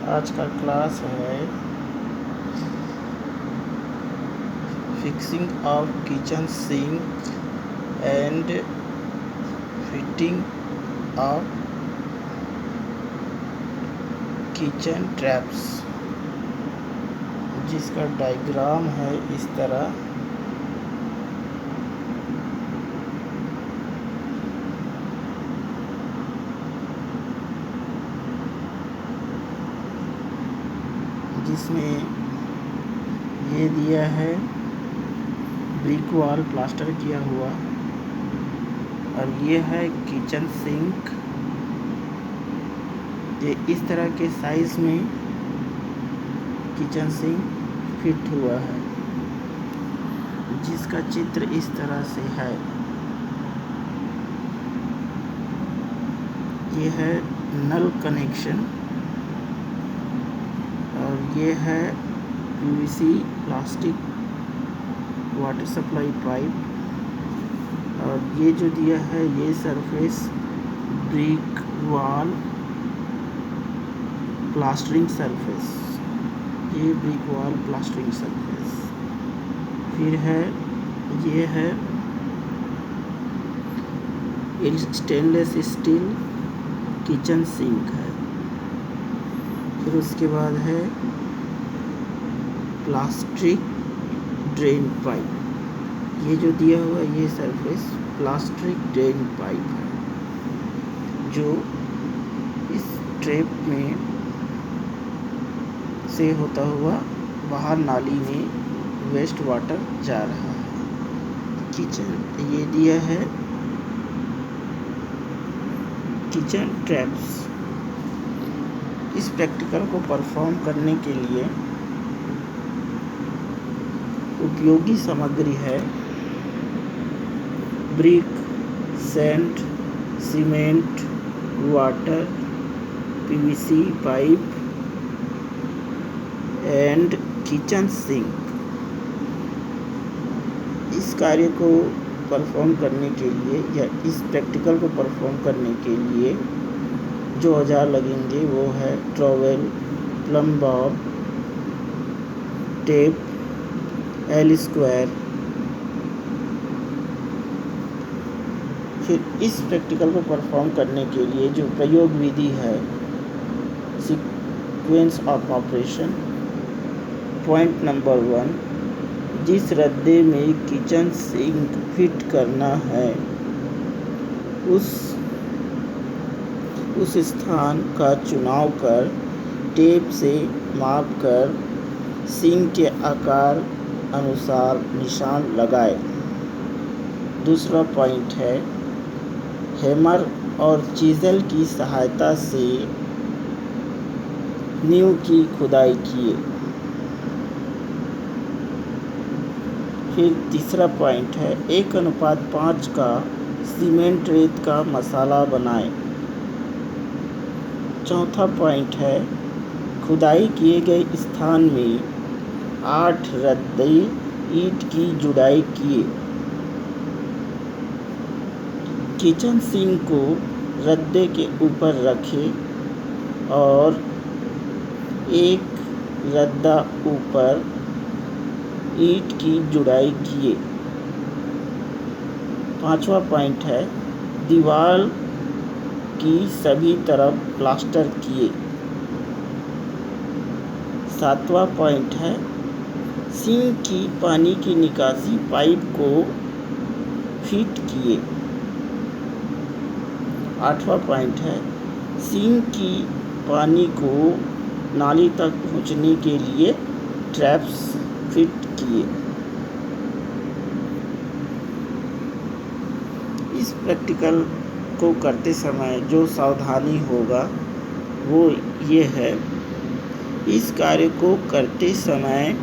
आज का क्लास है fixing of kitchen sink and fitting of kitchen traps, जिसका डायग्राम है इस तरह। जिसमें ये दिया है ब्रिक वॉल प्लास्टर किया हुआ, और ये है किचन सिंक। ये इस तरह के साइज में किचन सिंक फिट हुआ है, जिसका चित्र इस तरह से है। ये है नल कनेक्शन, और ये है PVC plastic water supply pipe, और ये जो दिया है ये surface brick wall plastering surface, ये ब्रिक वॉल प्लास्टरिंग सरफेस। फिर है ये है स्टेनलेस स्टील किचन सिंक है। फिर उसके बाद है प्लास्टिक ड्रेन पाइप, ये जो दिया हुआ ये सरफेस प्लास्टिक ड्रेन पाइप है, जो इस ट्रैप में से होता हुआ बाहर नाली में वेस्ट वाटर जा रहा है। किचन ये दिया है किचन ट्रैप्स। इस प्रैक्टिकल को परफॉर्म करने के लिए उपयोगी सामग्री है brick, sand, cement, water, PVC pipe and kitchen sink. इस कार्य को परफॉर्म करने के लिए या इस प्रैक्टिकल को परफॉर्म करने के लिए जो औजार लगेंगे वो है trowel, plum Bob, tape, L square. फिर इस प्रैक्टिकल को परफॉर्म करने के लिए जो प्रयोग विधि है sequence of operation. Point number 1, जिस रद्दे में किचन सिंक फिट करना है उस स्थान का चुनाव कर टेप से माप कर सिंक के आकार अनुसार निशान लगाए। दूसरा पॉइंट है हैमर और चीज़ल की सहायता से नींव की खुदाई किए। फिर तीसरा पॉइंट है 1:5 का सीमेंट रेत का मसाला बनाएं। चौथा पॉइंट है खुदाई किए गए स्थान में 8 रद्दे ईंट की जुड़ाई किए। किचन सिंक को रद्दे के ऊपर रखें और एक रद्दा ऊपर ईंट की जुड़ाई किए। पांचवा पॉइंट है दीवार की सभी तरफ प्लास्टर किए। सातवां पॉइंट है सिंक की पानी की निकासी पाइप को फिट किए। आठवां पॉइंट है सिंक की पानी को नाली तक पहुंचने के लिए ट्रैप्स फिट किए। इस प्रैक्टिकल को करते समय जो सावधानी होगा वो ये है, इस कार्य को करते समय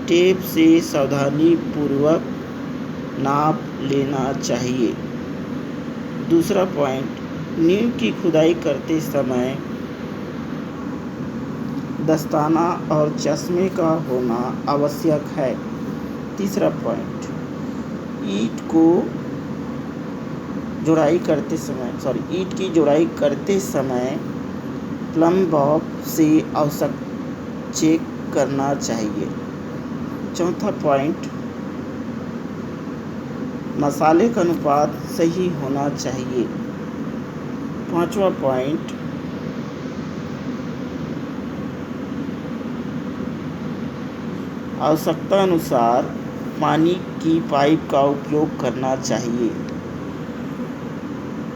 टेप से सावधानी पूर्वक नाप लेना चाहिए। दूसरा पॉइंट, नींव की खुदाई करते समय दस्ताना और चश्मे का होना आवश्यक है। तीसरा पॉइंट, ईंट की जुड़ाई करते समय प्लम्ब बॉक्स से आवश्यक चेक करना चाहिए। चौथा पॉइंट, मसाले का अनुपात सही होना चाहिए। पांचवा पॉइंट, आवश्यकता अनुसार पानी की पाइप का उपयोग करना चाहिए।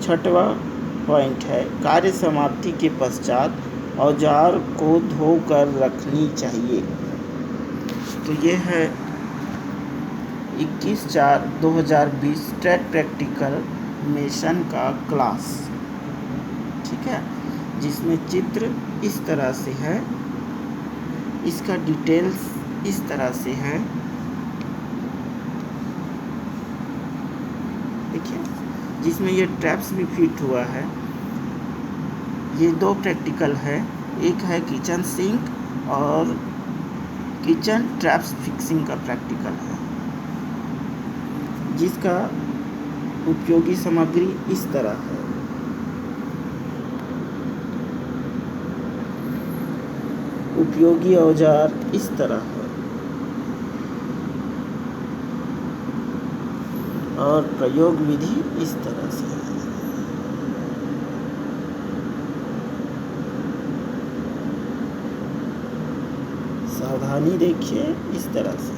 छठवां पॉइंट है, कार्य समाप्ति के पश्चात औजार को धोकर रखनी चाहिए। तो ये है 21/4/2020 स्टेट प्रैक्टिकल मेसन का क्लास, ठीक है, जिसमें चित्र इस तरह से है, इसका डिटेल्स इस तरह से है, देखिए, जिसमें ये ट्रैप्स भी फिट हुआ है। ये 2 प्रैक्टिकल है, एक है किचन सिंक और किचन ट्रैप्स फिक्सिंग का प्रैक्टिकल है, जिसका उपयोगी सामग्री इस तरह है। उपयोगी औजार इस तरह है और प्रयोग विधि इस तरह से है। सावधानी देखिए, इस तरह से।